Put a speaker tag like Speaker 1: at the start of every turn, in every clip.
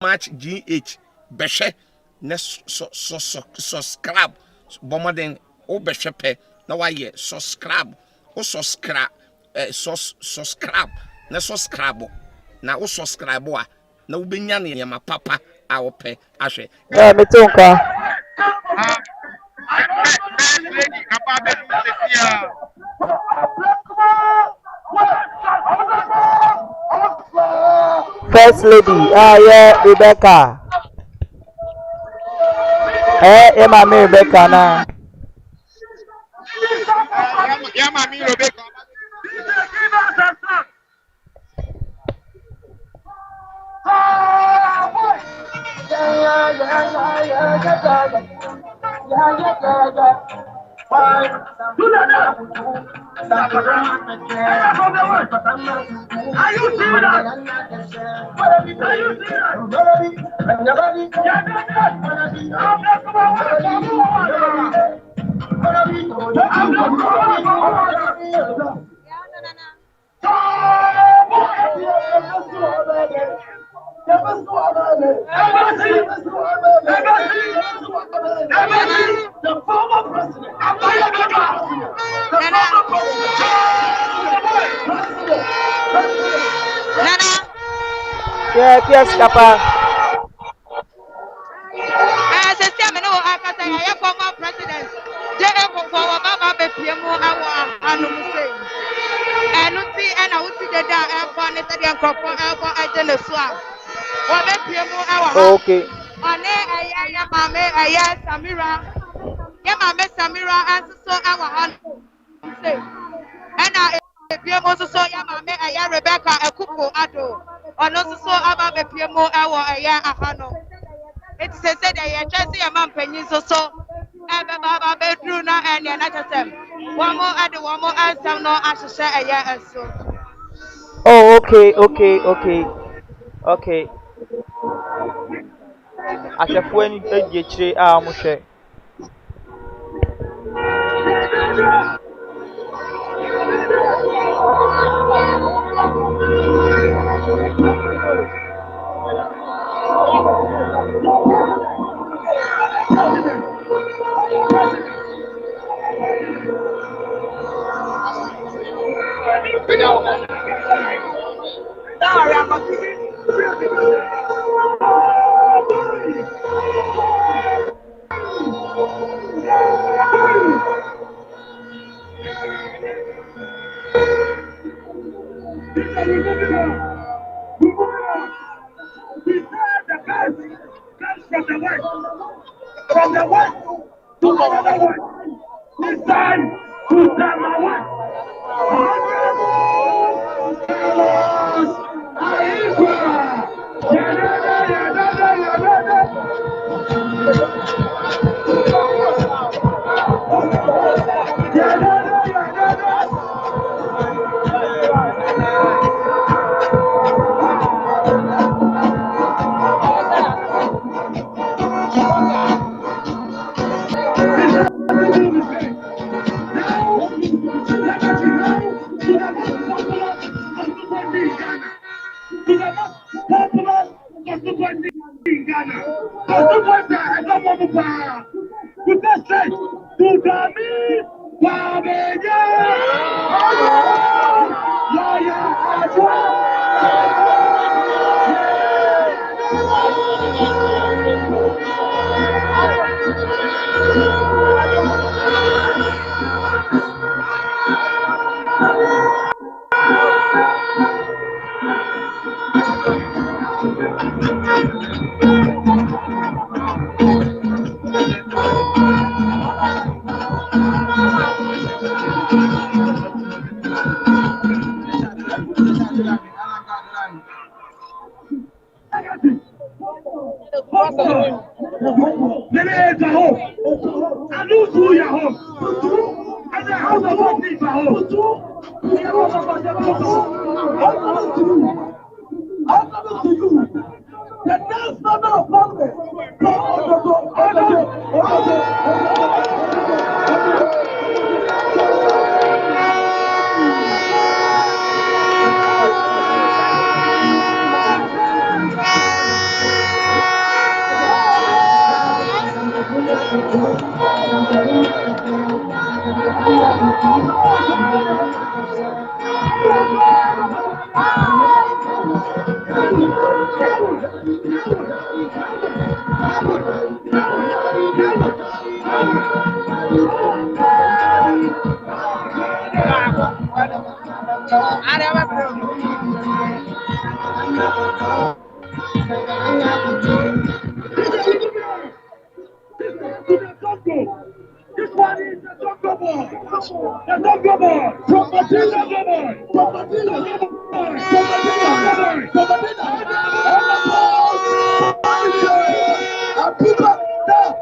Speaker 1: match GH beshe ne subscribe bomoden o behwe pe na waye subscribe o subscribe subscribe na subscribe na o subscribe a na wo benya ne ma papa a wo pe ahwe
Speaker 2: me tonka First lady, yeah, Rebecca. Yeah, mommy Rebecca na.
Speaker 3: Yeah, mommy Rebecca.
Speaker 4: The former president.
Speaker 2: Yes, Papa.
Speaker 5: System no akasa ya former president. Je ekofo wa baba be piemu awa anum sei. Enu ti na wuti de da efo ne se de nkofo efo aje ne so a. Wa be piemu awa ha.
Speaker 2: Okay.
Speaker 5: One ya mame aya Samira. Ya mame Samira aso awa ha sei. Ena piemu so ya mame aya Rebecca Ekupo Ado. Ono so aba be piemu awa aya ahano. It says that I just see a man penny so Baba bedroom and another. One more at the one more answer, no answer, a year and so.
Speaker 2: Oh, okay. Ahwefo ani adi akyire a mo hwɛ.
Speaker 4: From the west to another one. This time to number one. This one is the Congo boy. The Congo boy. From Matilda boy. From Matilda boy. From Matilda boy. From Matilda. And people that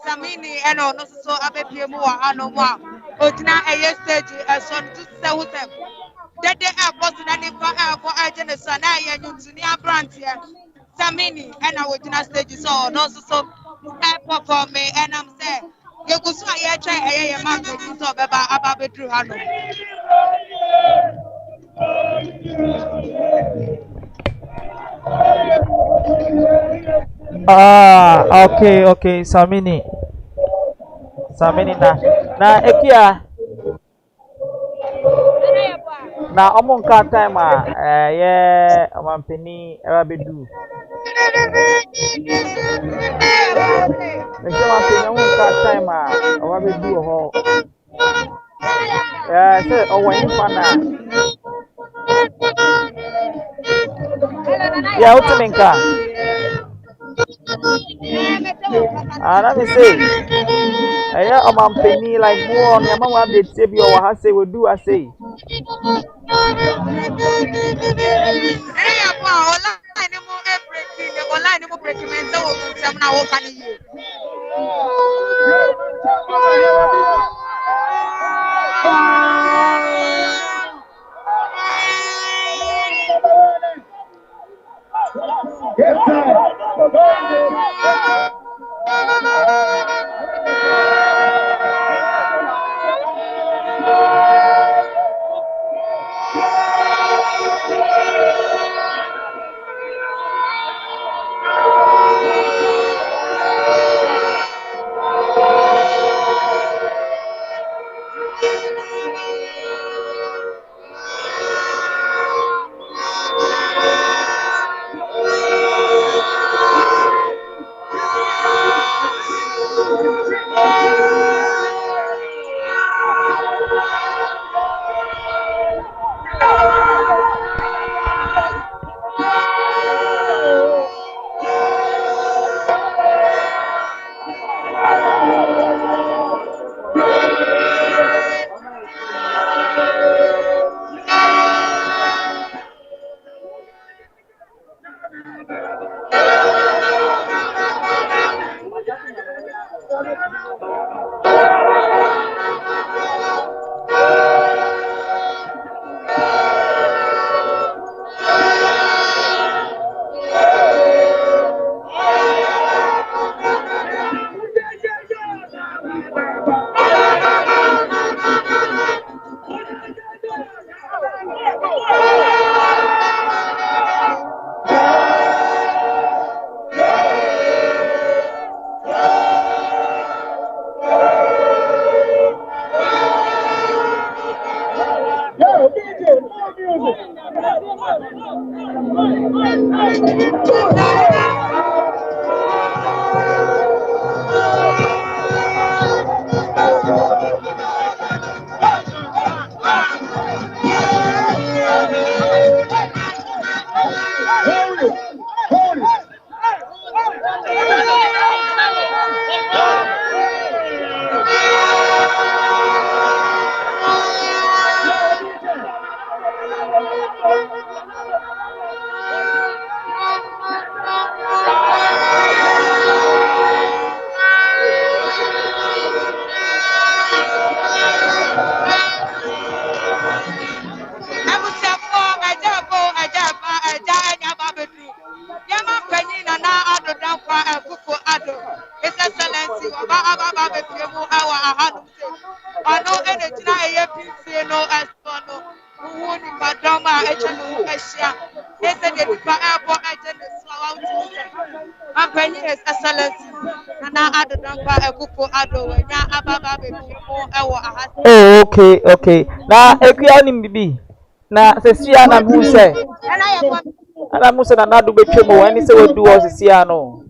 Speaker 5: Samini eno no so abepie mu wa hano mu a ogyina eye stage eso no to se wo tem dede airport na nipa airport agye ne so na ye nyuntuni abrante Samini ena ogyina stage so no so airport for me and I'm say you go so aye try eye ye man so beba aba bedru hano
Speaker 2: Okay, Samini na ekia na omo nka time ye amampeni era bedu me se amampeni omo nka time owa bedu ho se owo nfa na ya utuminka let me say amampeni like more on yama wa update say bi o ha say we do I say Okay. Na ekuya ni bibi. Na sesia na muse. Ana muse na nadu betwemo ani se wedu o sesia no.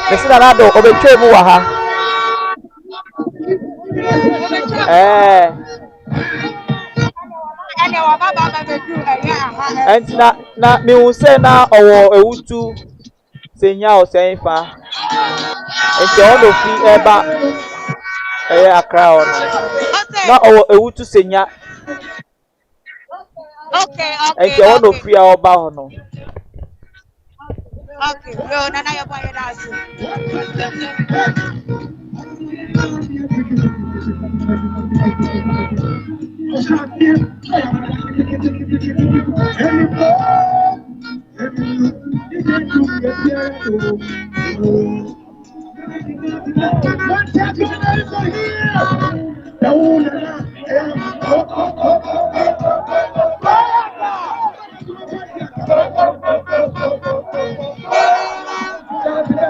Speaker 2: Sesia na nadu obetwemo wa ha. And na mi unse na owo ewutu senya o senfa. Enti ono fi eba Accra on. Na owo ewutu senya.
Speaker 5: Okay.
Speaker 2: Enti ono fi oba hono.
Speaker 5: Okay, yo nana yo boy that's.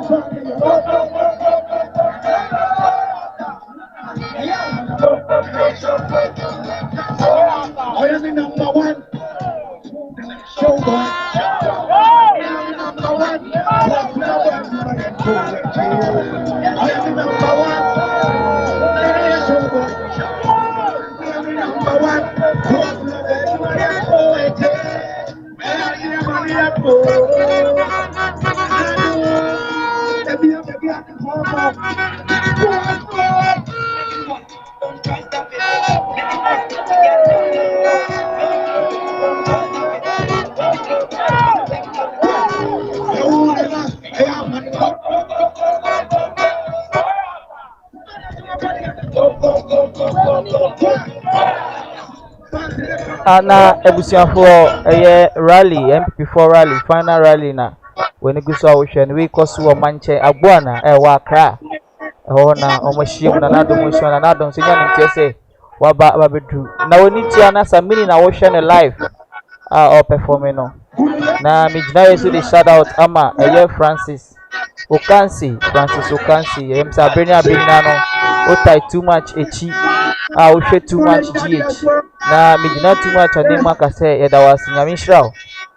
Speaker 4: I am the number one. Show boy. I am the number one. I am the number one. Show boy. I am the number
Speaker 2: na ebusiafo rally MP4 rally final rally na when go so we hwe we koso wo manche agboa na wa Accra na omohiem na nado mohiem na nado so nya ntie se waba bedu na woni tia na samini na wo hwe ne live or performing no na mijina yesu the shout out ama Francis Okansi emsa Brenia Brenia no o tie too much echi o hwe too much gh na mijina too much odema ka say yeda was nyame shraw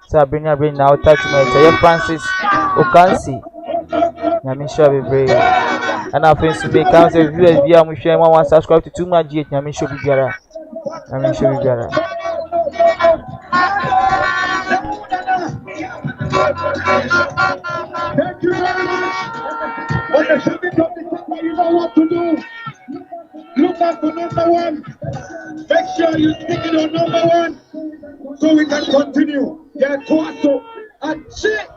Speaker 2: sa Brenia Brenia o tie too much Francis Okansi nyame shraw bebre ana friends be can say viewers bia mo hwe one subscribe to too much gh nyame shraw bibiara
Speaker 4: Thank you very much. When the shooting of the camera, you know what to do. Look out for number one. Make sure you stick it on number one so we can continue. Get Kwato and shit.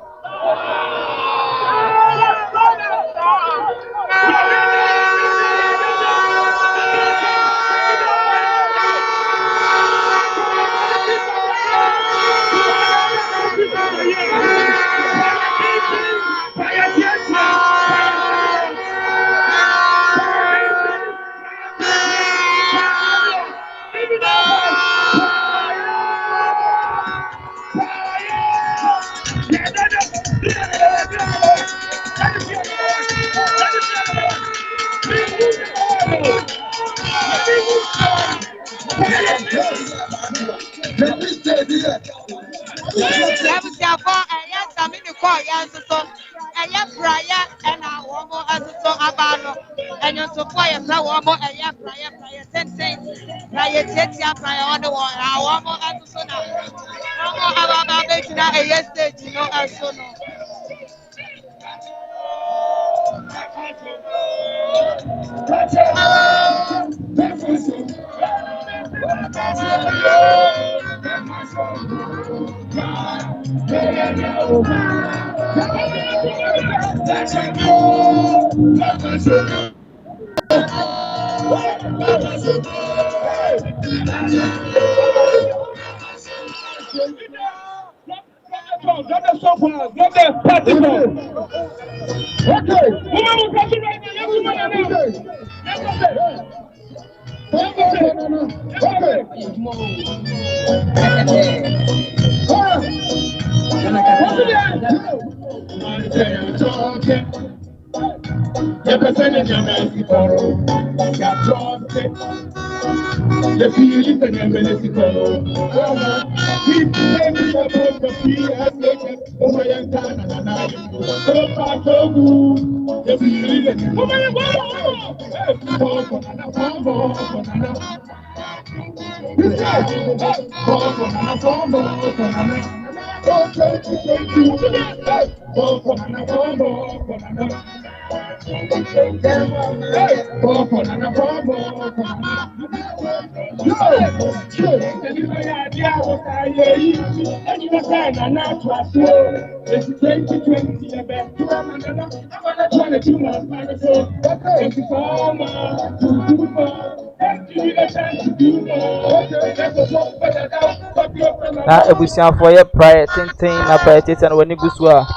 Speaker 2: na ebusiafo ye prayer tintin na prayer tintin wani gusu a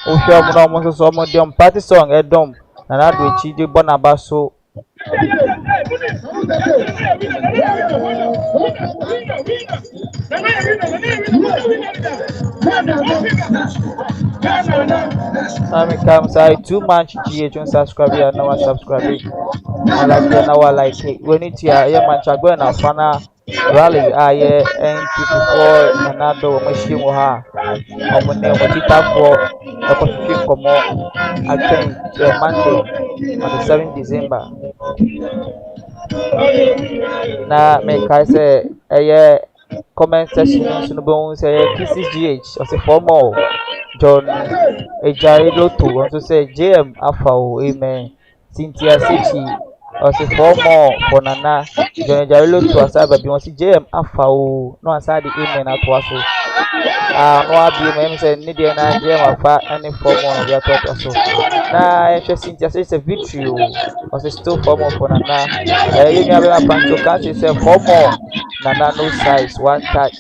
Speaker 2: o hwe omo na omo so omo dem party song edom na na do echi de bonaba so Time comes I too much GH on subscribe here now subscribe. I like it now I like it. We need to yeah man chagwe na fana rally aye NPP for nanado machine wo ha. Omo ne omo titafo ekofifin komo atwen Monday on the 7th December. Na me kai say eye comment section nso no bon say Kisses GH or say formal John Ejai Loto also say JM Afao amen. Cynthia Sechi or say formal for Nana John Ejai Loto asaba bi won say JM Afao no asade amen ato so. No abi me say ni dey na JM afa any formal dey ato so. Na Cynthia say say victory or say still formal for Nana. You me have Pancho can say formal Nana no size one touch.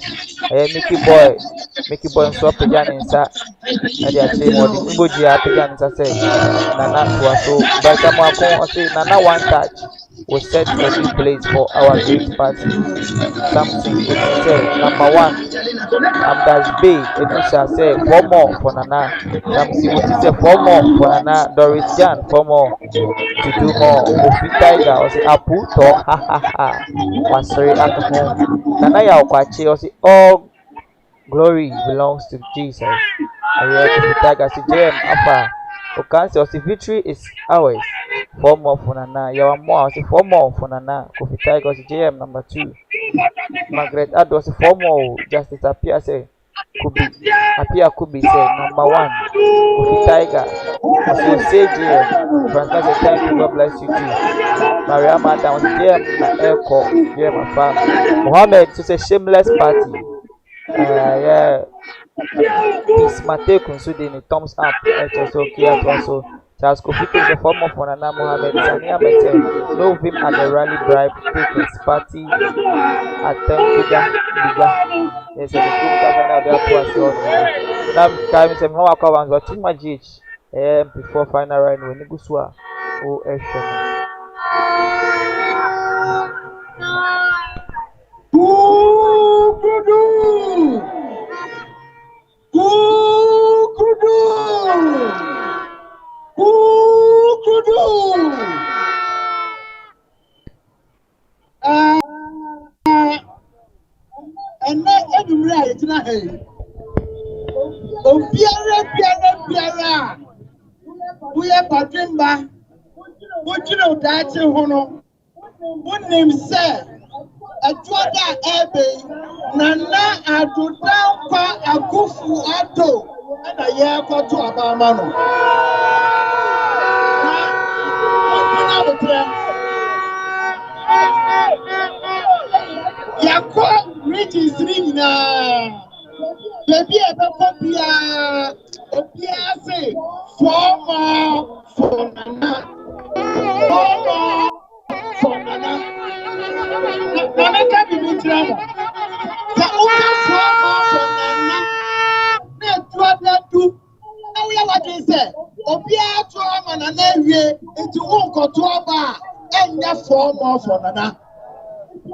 Speaker 2: Mickey boy nso apagya ne nsa ɛde akyerɛ mu ɔde emoji apagya ne nsa sɛ Nana toa so bɛka mu ako ɔse Nana one touch will set a new place for our great party. Something esi sɛ number one Amdas Bay Enusa sɛ 4 more for Nana. Samson Oti sɛ 4 more for Nana. Doris Jan 4 more to do more. Kofi Tiger ɔse apu tɔ hahaha wasere aka ho. Nana yɛ ɔkwakye ɔse all glory belongs to Jesus. Kofi Tiger say JM Afa Okansi say victory is ours. 4 more for Nana. Yawa more say 4 more for Nana. Kofi Tiger say JM number 2. Margaret Ado say 4 more. Justice Apia say Kubi say number 1. Kofi Tiger say JM. Francis say thank you, God bless you too. Maria Madam say JM na Eko JM Afa. Mohammed say shameless party. Yeah. Peace Mate Kunsude ni thumbs up. Also Kia also Charles Kofi is the former for Nana Mohammed Sania Mete. Know him at the rally bribe take his party attempt Biga. Yes, the group Kazana there to us. Now time is how akawan go too much before final round when Niguswa o Esho.
Speaker 4: And then every right now, Biara, we are Patimba, what you know that you know, what name said, a Twada Abbey, Nana Aduda Akufu Ato, and a year for two Abamano. Yakwa Riches Ringna. Baby, a papia say 4 more for Nana. 4 more for Nana. Nana can be with drama. The only 4 more for Nana. That's what they do. Now we are what they say. Obia trauma and it won't go to a bar and that 4 more for Nana.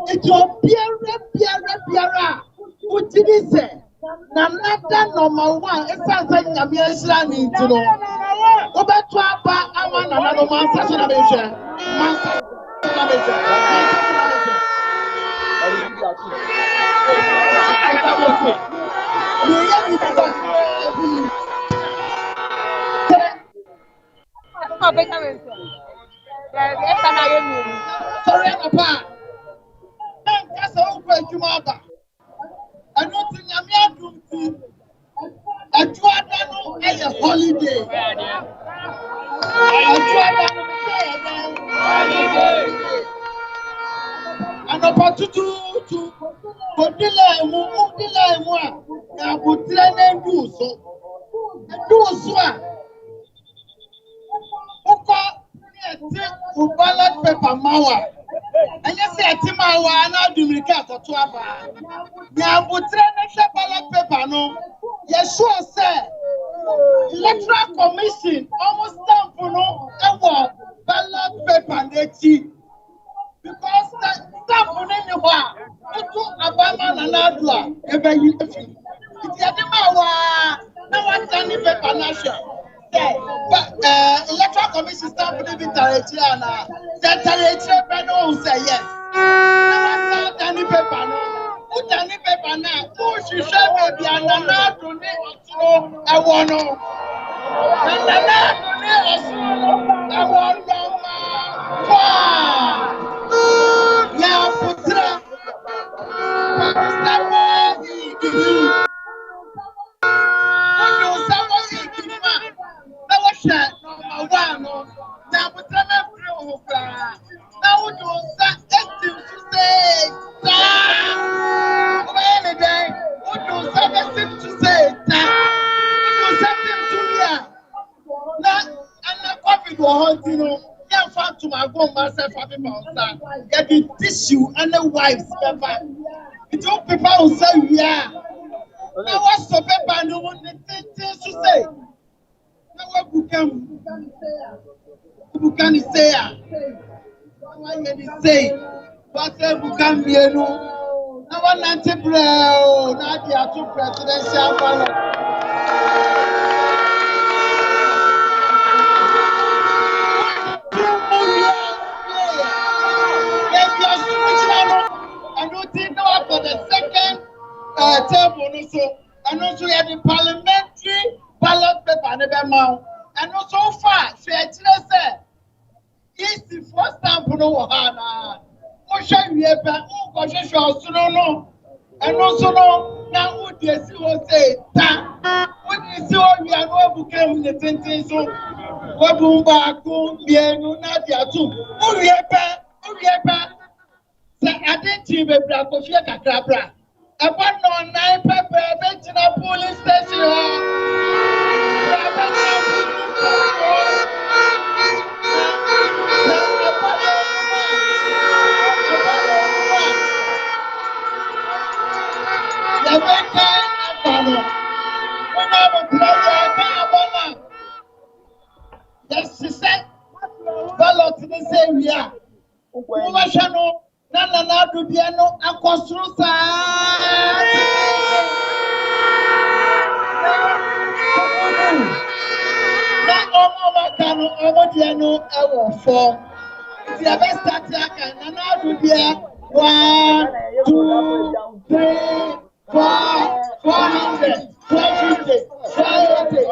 Speaker 4: It's your Biara. What did he say? Nana number 1. It's something I'm here to know. Over to a bar, I want another man session of Asia. Sorry, Papa. That's all great, you mother. I don't think I'm here to a holiday. An opportunity to go delay one. Now, put do so. Do so. Ballot paper mawa. And you say Timawa now do recap for 2 hours. Now, put ballot paper no. Yes, sure, sir. Electoral Commission almost done for no ballot paper next. Because that stuff on anywhere, to Obama and Adwa, it's Yadimawa,
Speaker 6: Electoral Commission stamp the Vitariana. That Tariana no say yes. Now Danny paper no. Who Danny paper now? Who she show baby and now to me I want no. And now to me I want no. Yeah, putra. To my home, myself, get the tissue and the wipes paper. It's all people who say, yeah. Now, what's the paper? No one things to say. Now, what can say? What can you say? What can be a no? Now, one anti-braille, not the two presidential ballot. I don't think for the second term also, and also you have the parliamentary ballot paper never mount, and also far so actually say is the first time for no hana mo show you ever go show no and also no now who dey see what say ta who dey see what we are no bukem the thing so what bumba ko bienu na dia tu who we ever I didn't see the black of your cacabra. I want no 9 pepper, bench in a police station. Yes, she said, ballot in this area. Nana na do bia no akosuru saa na omo makano omo dia no ewo form the best start aka nana do bia 1 2 3 4 400 450 580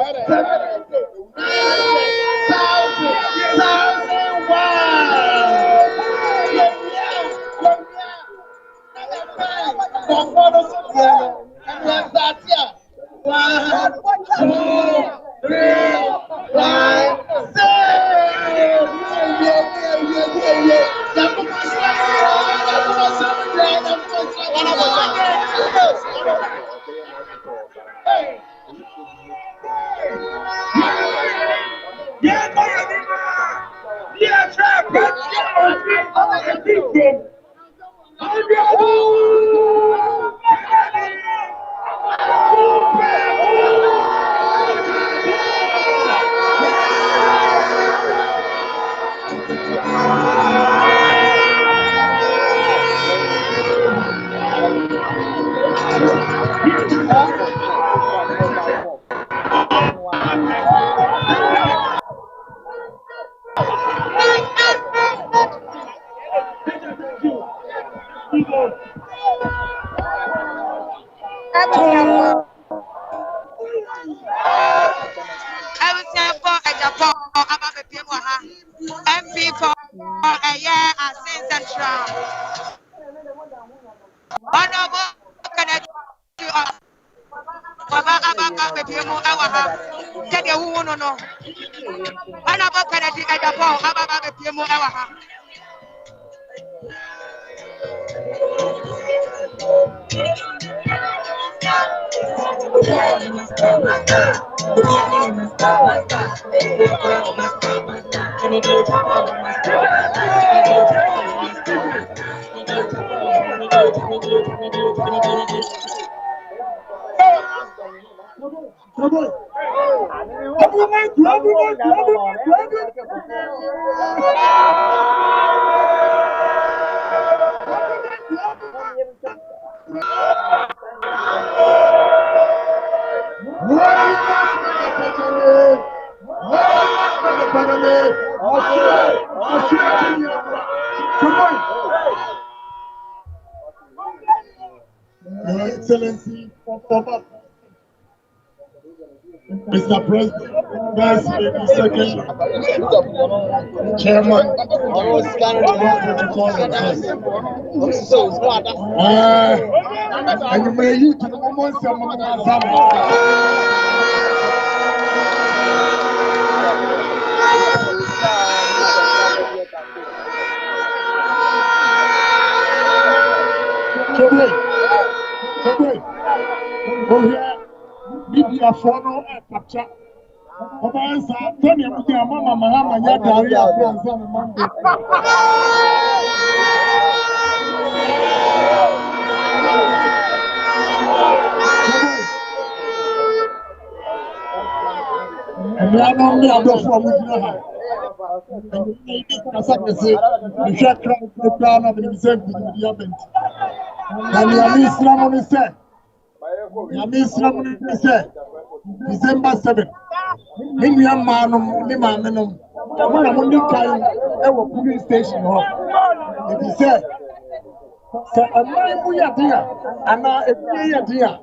Speaker 4: Your Excellency, Mr. President, Vice Secretary, Chairman, and you may use the moment media follow a capture. Oba sa tani abuti mama mahama nya gari afranza na Monday. Ya no mi adofo amudina ha. Ni kasa kese ni shakra kwa na binise bidia benti. Na ni Islam ni se. Yami Islam ni se. December 7. Many young man, ni manum. When I'm on the time, I was police station. If he said, "So a man we are there, and now a player there,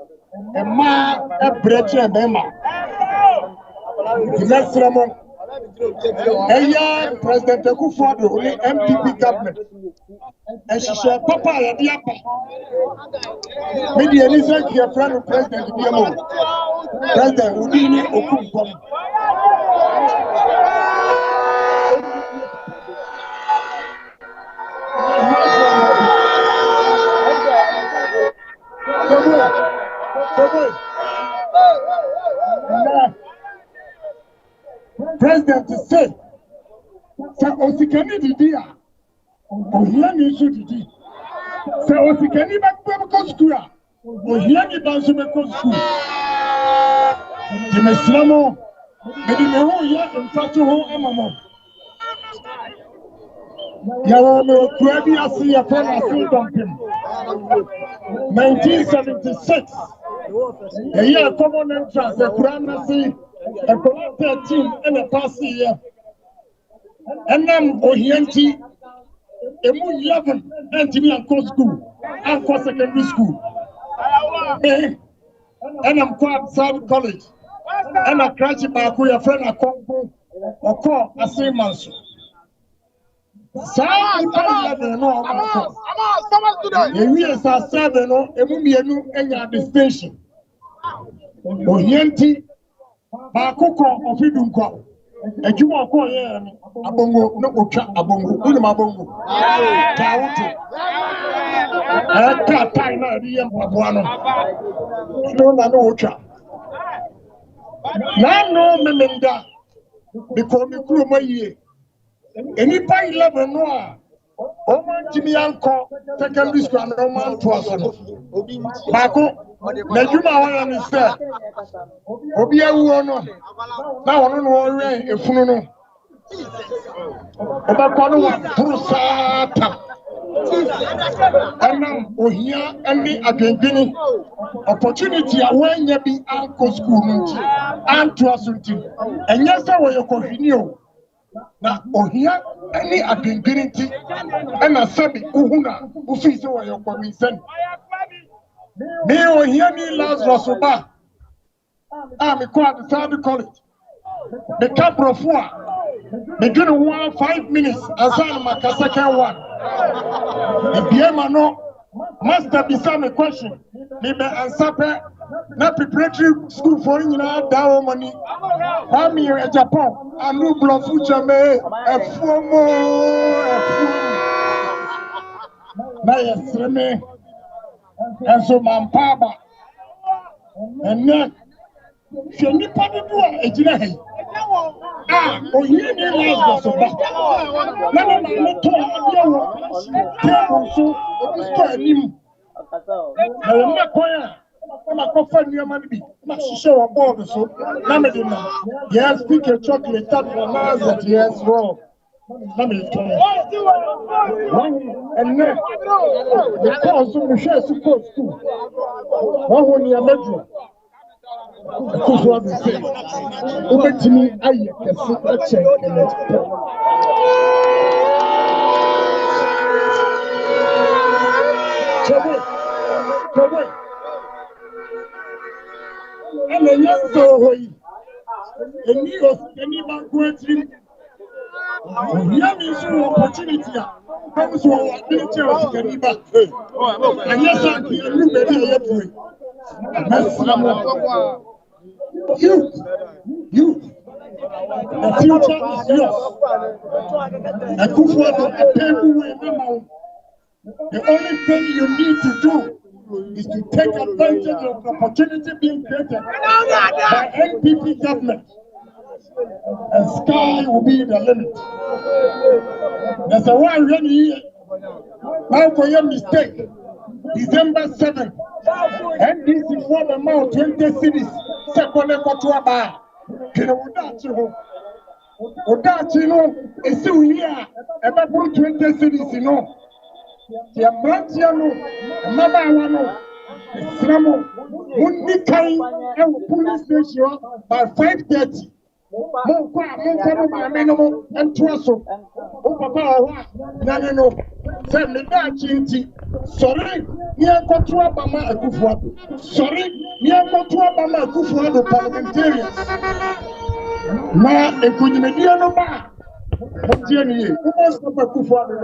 Speaker 4: a man a breach and bema." The next ceremony, a young President Akufo-Addo, only MPP government, and she said, "Papa, I am the Media is like your friend, President Biamo, President Udini Okumpom." President said, "Say Osikani Didia, Ohiani Sudidi. Say Osikani Bakbeko School, Ohiani Banzubeko School. The Meslamo, Medimeho Ya and Fatuho Amamo. Yawamo Krabi Asi upon Asi Dumping. 1976, a year common entrance, the Kuranasi, a Kuran 13 and a past year. And then Ohianti, Emu 11, and to be Uncle School, Uncle Secondary School. And I'm quite South College. And I crash my friend a Congo or call a same manso. Some no, years are 7 or Emumianu and your distinction. Ohianti, Bakoko of Idunko, and you are calling Abongo, no Ocha Abongo, Unamabongo. I can't find a real Pabuano. No, no Ocha. Now, no Memenda, because you grew my year. Any by 11 noir. Oh, Jimmy Uncle, secondary school, no man to us. Marco, Najuma understand. Obia Uono. Now I don't know if you know. Obapano Prusata. And now, oh, here, and me again, opportunity when you be Uncle School, and to us, and yes, I will continue. Now, oh, here, any identity, and a sabi, Uhuna, who sees where you're coming. Me, oh, here, me, Lazarus Oba. I'm a quad third college. The Capro 4. The good 5 minutes, as I'm a second one. The Biema no, master beside me question. Maybe answer na preparatory school for you know that money. I'm here in Japan. I know blood future me a former. Now yes, me. And so my papa. And then she need to do it. Ah, oh, you need Lazarus Oba. Let me know to you. So, him. I'm not going. I'm a coffee near my baby. I'm show a board so. Namadina. Yes, pick a chocolate that for Lazarus. Yes, raw. And then the cause of the share support school. One year medal. Akufo Addo sɛ wobɛtumi ayɛ kɛse akyɛn Kenneth Paul. Chebe. Ɛna nyansa wɔ hɔ yi. Any man going through. Here is your opportunity. Comes to our ability of Kaniba. And yes, I can look at you. The future is yours. And Akufo Addo, the only thing you need to do is to take advantage of the opportunity being created by NPP government. And sky will be the limit. There's a one really here. Now for your mistake, December 7th, NDC form amount 20 cities. Second Kotua Bar. Odachi is still here. About 20 cities, you know. The Amrantiano, Mabawano, Islamo, Mundikai, and police station by 5:30. And Twasso, Papa, Nanino, Samidachi, sorry, near Kotua Bama Akufo Addo. Sorry, near Kotua Bama Akufo Addo parliamentarians. Ma Ekunimediano Ba, Motiani, who must not Akufo Addo,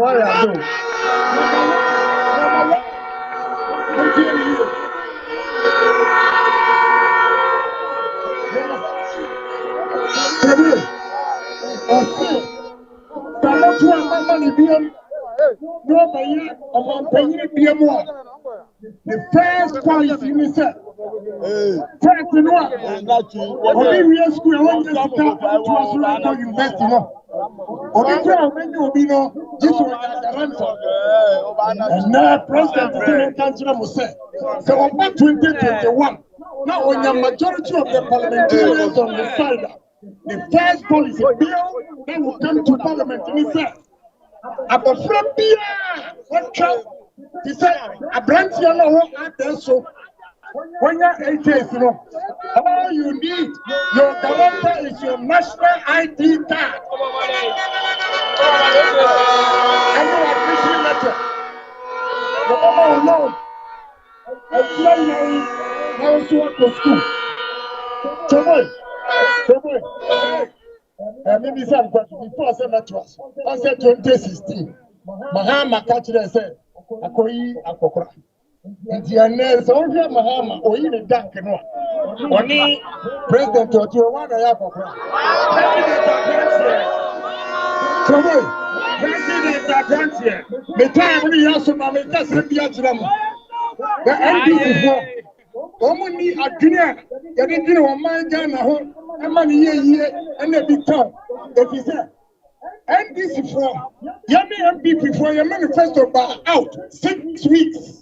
Speaker 4: no, I the first policy you said, first in what? Only real school, I want to invest in. Only when you be no, this was and now President Kanjira Muse. So about 2021, now when the majority of the parliamentarians on the side, the first policy bill that will come to parliament in itself. Abofra bia what he said a branch you know what so when you're 8 years, you know, all you need, your guarantor is your national ID card. And you admission letter. The mama alone. And now also to school. So boy. Maybe some question before I said that to us. I said 2016. Mahama catch it and said, Akoyi Akokra. Indiana, so Mahama, or even Duncan. Only President Tokyo, one I have. President Agantia, the time we have some Americans in the Ajram. The NDC for only a Guinea, you didn't know my Ghana home, and money here, and they become. If you say, NDC for Yami MPP for your manifesto bar out 6 weeks.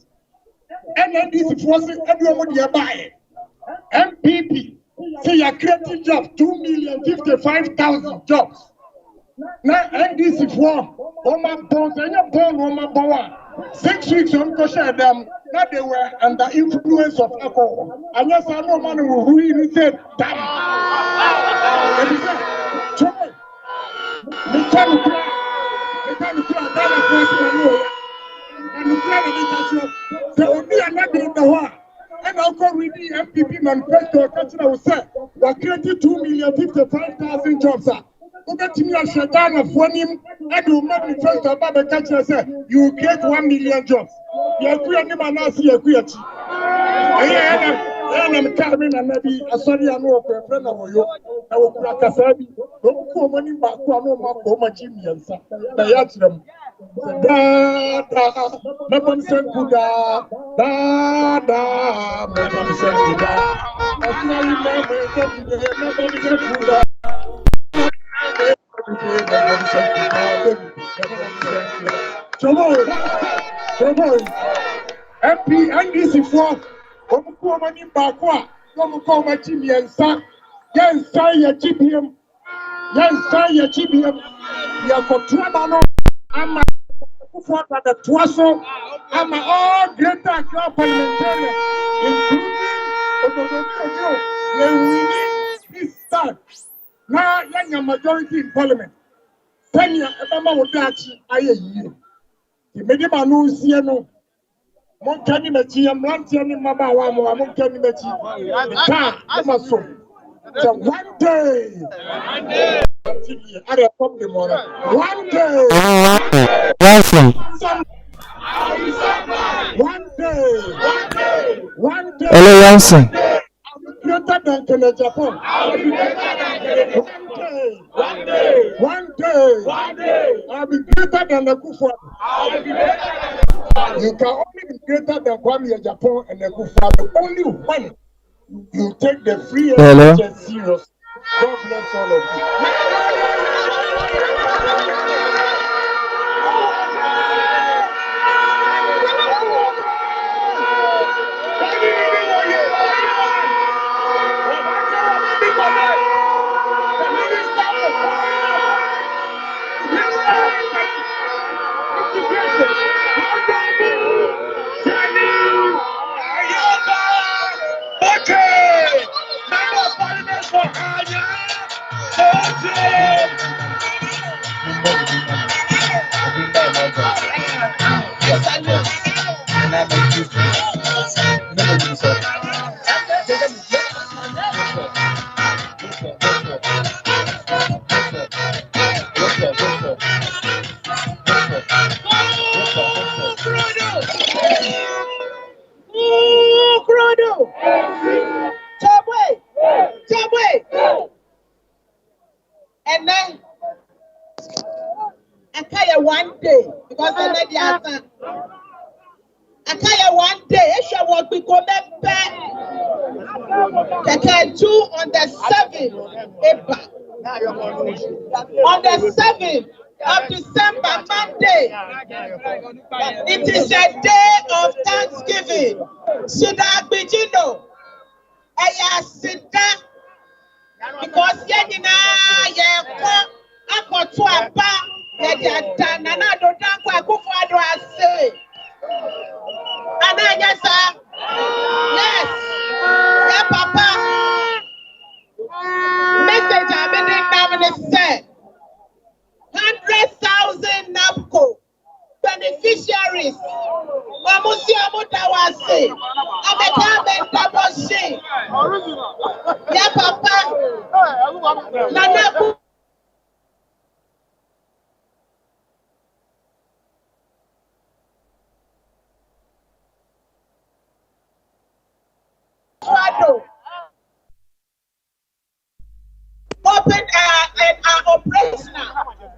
Speaker 4: And NDC forces everyone you buy. MPP say you creating jobs, 2,055,000 jobs. Now NDC for Oma Bonds and your bond Oma Boa. 6 weeks on Kosha them. Now they were under influence of alcohol. And yes, I know money will really say damn. The time so we are not in the war. And I'll call with the MPP manifesto country will say we're creating 2,055,000 jobs. Who get me a shutdown of one him and you manifesto about the country say you create 1 million jobs. You are creating a nasty equity. I'm coming and maybe a sorry I know a friend of you. I will crack a sabi. Don't come money back to no more Jimmy and son. They ask them. Never said good. Never said good. As now you never said good. MP NDC for Omuko mani bakwa Omuko Jimmy and son. Yes, say GPM. Yes, say GPM. You have got trouble. I'm for the Twasso. I'm all greater parliamentarian, including we this start. Now, you're majority in parliament. Kenya, Ebama Wodachi, aye. The Medima no Sieno. Montani Machi, and Lantiani Mama Wamo, Montani Machi. So one day, at a problem, one day, one day,
Speaker 2: Hello, Yancy.
Speaker 4: greater than Japan. One day, I'll be greater than the Kufa. You can only be greater than Kwame Japan and the Kufa. Only when you take the free education serious. God bless all of you.
Speaker 6: And then I tell you one day, because I let the answer. I tell you one day, it shall work because back. I can do on the 7th, on the 7th of December, Monday. It is a day of Thanksgiving. Sida Bijino, Aya Sida, because Yanina, I got to a bar, and I don't know what I say. And I guess, yes, yeah, Papa. Message I've been down and said 100,000 NAPCO beneficiaries. Mamusia Mutawase, Ameka Mentaboshi. Yeah, Papa. Nanaku. Open and are operational.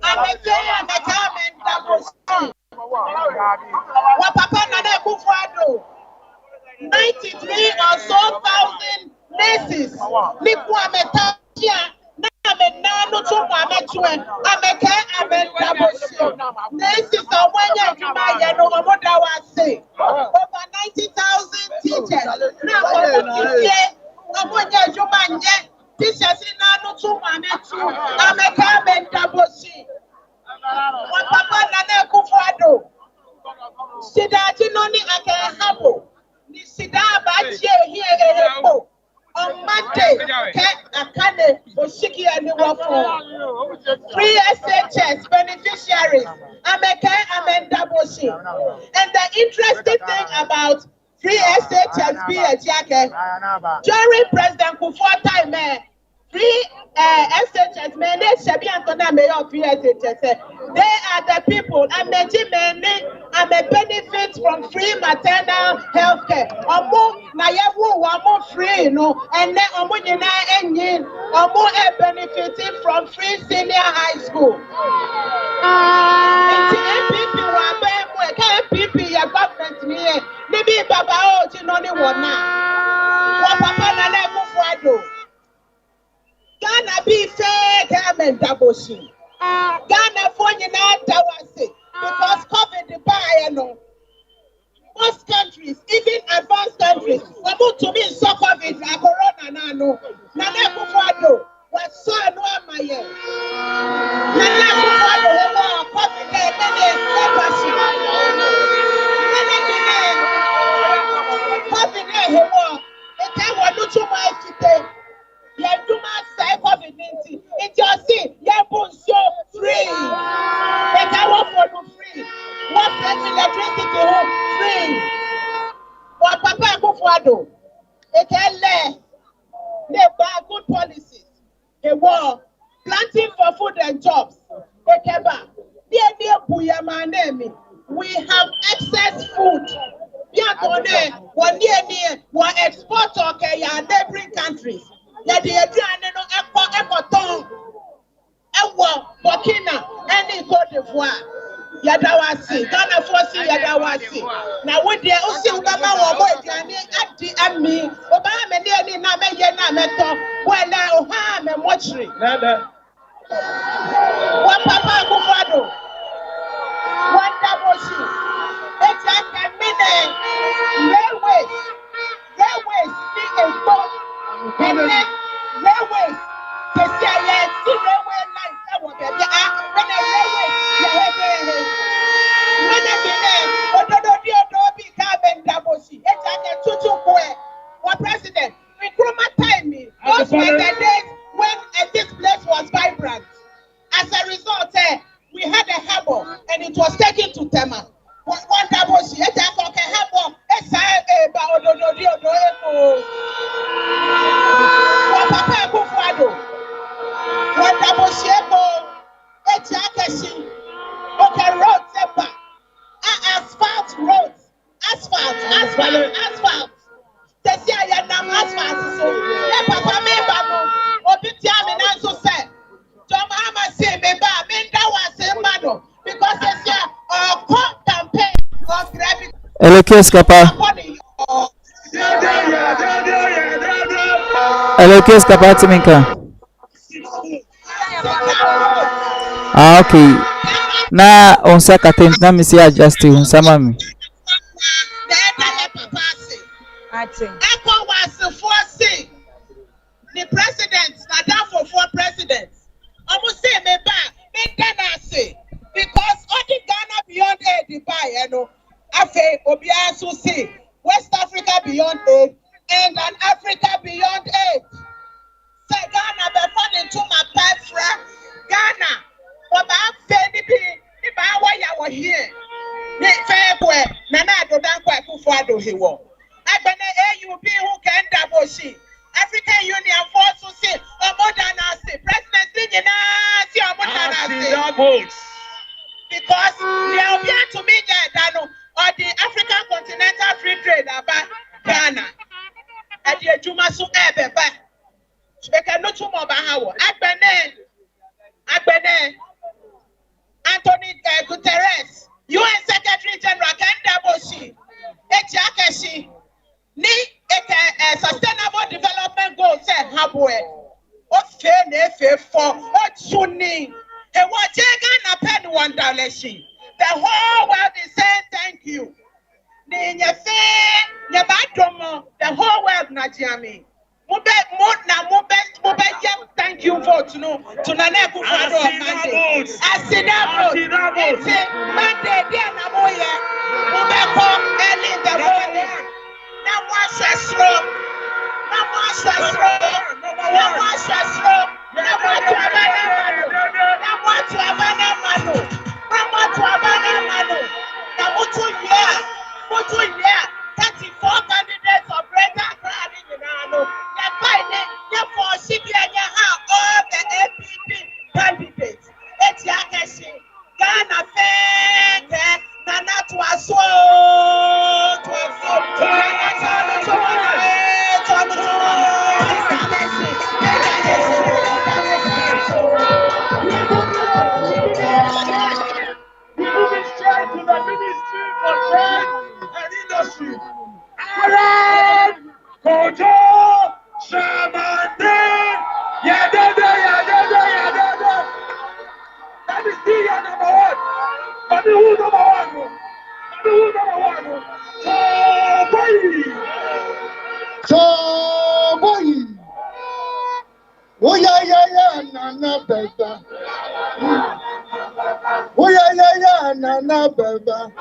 Speaker 6: I'm a government that was what Papa Nana Kufuado 93 or so thousand nurses. Nikwa Metakia, Nano Chuma, I'm a double. Nurses are 1 year to my yellow, what I was saying. Over 90,000 teachers. Now, 1 year to my yet. This is not too many. I'm a government double. What Papa Nana Kufuado. Sidati noni ake hapo. Ni sidaba here hapo. On Monday, Akane Oshiki and Wafo. 3 SHS beneficiaries. Amenda Boshi. And the interesting thing about 3 SHS BHK during President Kufuor time, 3 SHS men, Shabi Antona Mayor of 3 SHS. They are the people. I'm a benefit from free maternal health care. Omo na yewu wamo free no, and then omo nyina enyin. Omo benefiting from free senior high school. MPP wa be MPP ya government ni nibi baba o ti no ni wona. Wa papa na na Kufuor. Ghana be fair government abortion. Ghana for United Tawase because COVID the buy no. Most countries, even advanced countries, want to be so COVID like corona na no. Nana Kufuor was so no amaye. Nana Kufuor was COVID COVID he was. It can want to my today. name. We have excess food. One year, we export to neighboring countries. Burkina, any Cote d'Ivoire. Yadawasi, Ghana Fosi Yadawasi. Now what they also Obama or boy at the me, Obama nearly na me yena meto, when I oham and watchery. One Papa Gufado, one Daboshi, it's like a minute, railways, big and boat, and then railways, they say, yes, see railway lines, that will be when a railway, president, recruitment time those were the days when this place was vibrant. As a result, we had a harbor and it was taken to Tema. One double she had a harbor, one double she okay, roads, asphalt roads, asphalt. They say I am asphalt. So, Papa, me babu, obitia me nanso say. John Mahama say me ba, me that was a mano because they say campaign of grabbing.
Speaker 2: Elekes Kapa. Elekes Kapa Timinka. Okay. Na on sakatent na me say adjust you sama me.
Speaker 6: The presidents, not for 4 presidents. Almost say me back, me Ghana say because all the Ghana beyond aid, the buy, Afe Obiasu say West Africa beyond aid and an Africa beyond aid. Say Ghana be funding to my past friend Ghana. What about Fedibi? If I were here, Fairway, Nana Dodankwa Kufuado he won. I been AUB who can double she. African Union force to say, President because they are here to me that or the African Continental Free Trade about Ghana. And the Jumasu Ebeba. Speka no to more Bahawa. Agbene. Anthony Guterres, UN Secretary General Kanda Boshi, Echiakeshi, ni sustainable development goals said Habwe, Ofe for Otsuni, and what Jagan append $1. The whole world is saying thank you. The whole world Najami. Thank you for to Nana Kufado Monday. Monday, dear Namoya, Mubeko, early in the morning. Now wash a slow. Now wash a slow. Now wash a slow. Now what to Havana Manu. Now what to Havana Manu. Now Mutu 34 candidates of Greater Accra in Nano. They're fighting. Therefore, Shibianya all the APP candidates. Etiakeshi, Ghana Fete, Nana Tuaso,
Speaker 4: Moving straight to the Ministry for Trade and Industry. Kojo Shamande Yadada. That is still your number 1. But who number 1? Choboy. Oh yeah, nana beba. Oh yeah, nana beba.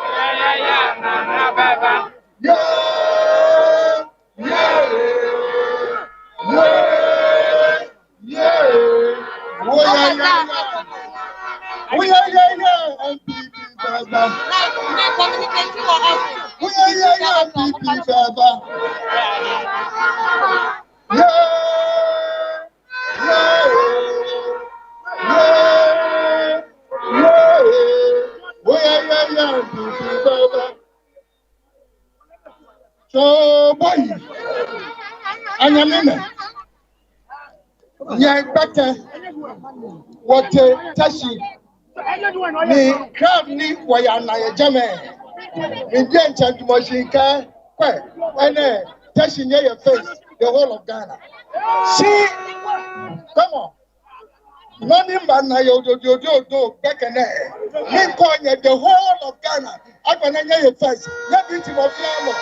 Speaker 6: So boy, anyamina. Nya baka what tashi ni crab ni waya na ya jame. Ni bien chan machine ka kwa ene tashi nya your face the whole of Ghana. See, come on. Money man na yo do bekene. Me konya the whole of Ghana. Agwana nya your face. Na bi ti mo flamo.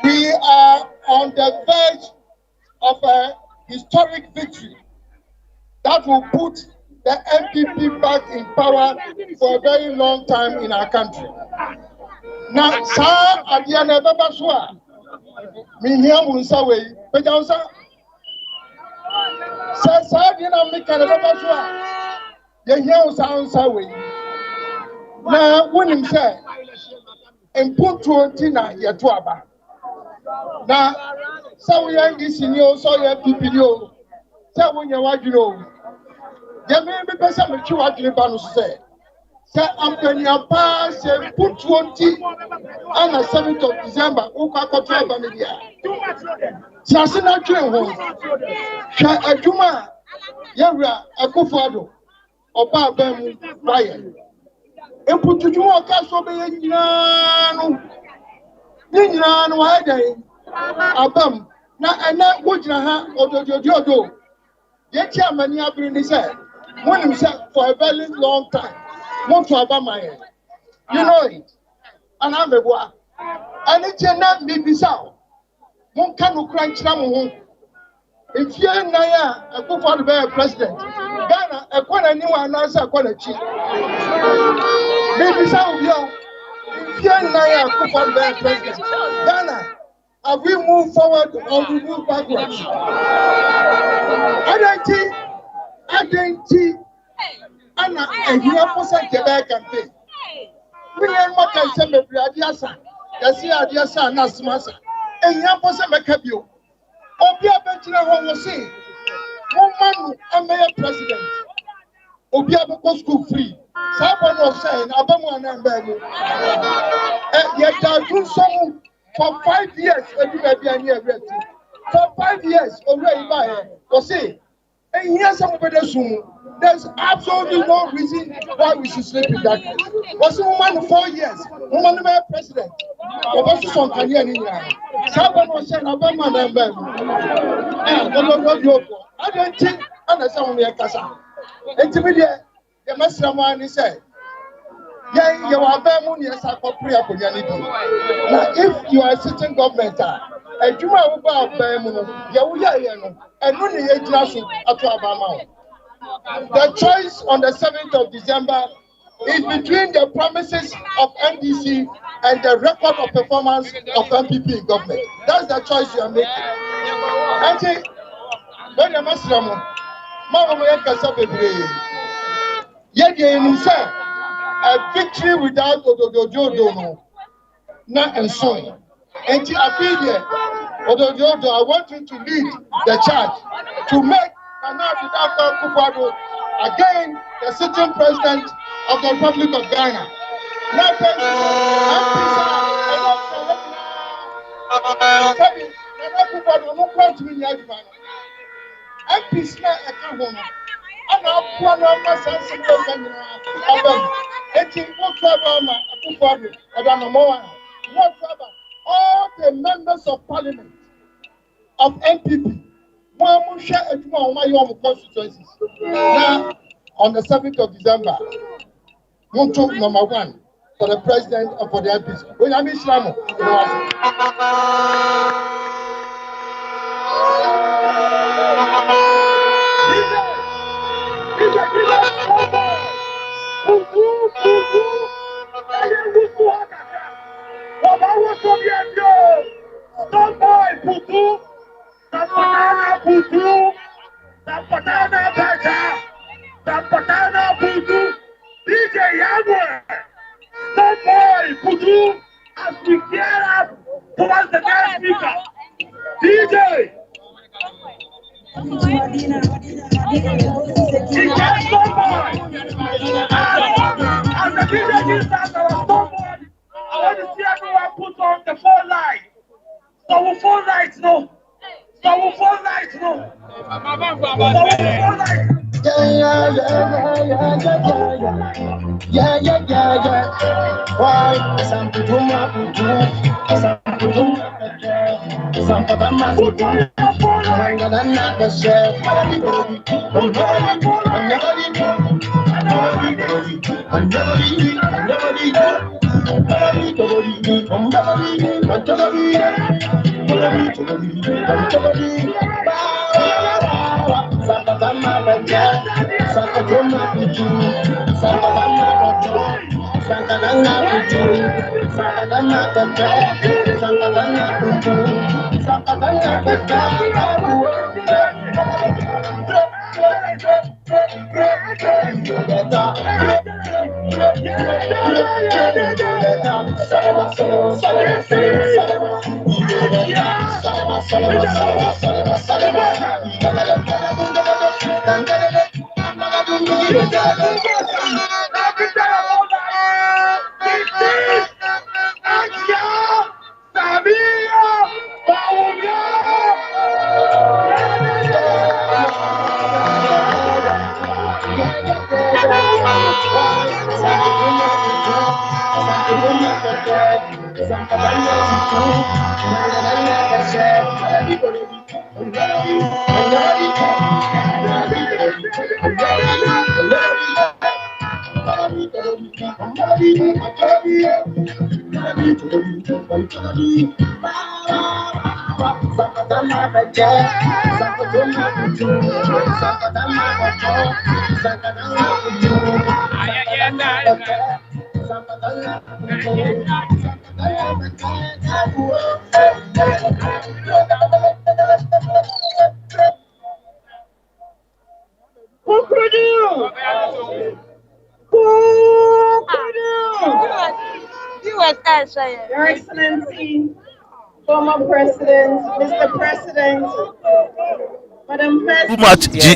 Speaker 6: We are on the verge of a historic victory that will put the NPP back in power for a very long time in our country. Now, sir, Adiana Babaswa, Minya Munsawe, Pejansa, sir, Adiana Mikana Babaswa, Yahya Sound Sawe. Now, when him say, and put 20 Yatuaba. Now, so we are this in your so your PPO. So when you want to know, there may be person which you actually banus say. Say, I'm going to pass and put 20 on the 7th of December. Uka Kotra Bamidia. Sasina Dream. Sha Juma, Yara, Akufado, Oba Bem, Ryan. And put to you a castle being Yan, why day? Abam, now and that would you have or do? Yet, Chairman, you bring this head. When himself for a very long time. Not to Abama. You know it. And I'm a boy. And it cannot be bizarre. One can crunch now. If you're Naya, a good for the president, Ghana, a quite a new answer, quite a cheap. Maybe some of you. Naya president Ghana, have we moved forward or we move backwards? Identity, and here for such a bad campaign. We are not concerned with Adiasa, Adiasa, Nasmasa, and Yaposa Macabio. Obia Bentina will say, one man, a mayor president, Obia Boko school free. Someone was saying, Abamu and Babu. Yet I do some for 5 years, for 5 years already by was say, and here's somebody soon. There's absolutely no reason why we should sleep in that place. Was a woman 4 years, woman president. Someone was saying, Abamu and Babu. I don't think, and some of your casa. Intermediate. The Master said, yeah, you are very much as a prayer for your need. Now, if you are a sitting government, and you are about Bemu, you and only a national at Alabama. The choice on the 7th of December is between the promises of NDC and the record of performance of MPP in government. That's the choice you are making. And when the Master Yet you say a victory without Odojojo not and so. And Odojojo, I want you to lead the charge to make Nana Akufo-Addo again the sitting president of the Republic of Ghana. And I'll plan on my sense of the all the members of parliament of NPP, constituencies. Now, on the 7th of December, number 1 for the president and for the MPs. When I'm Islam, as we gear up towards the next speaker. DJ,
Speaker 7: Your Excellency, former President, Mr. President, Madam
Speaker 8: Too much
Speaker 7: President.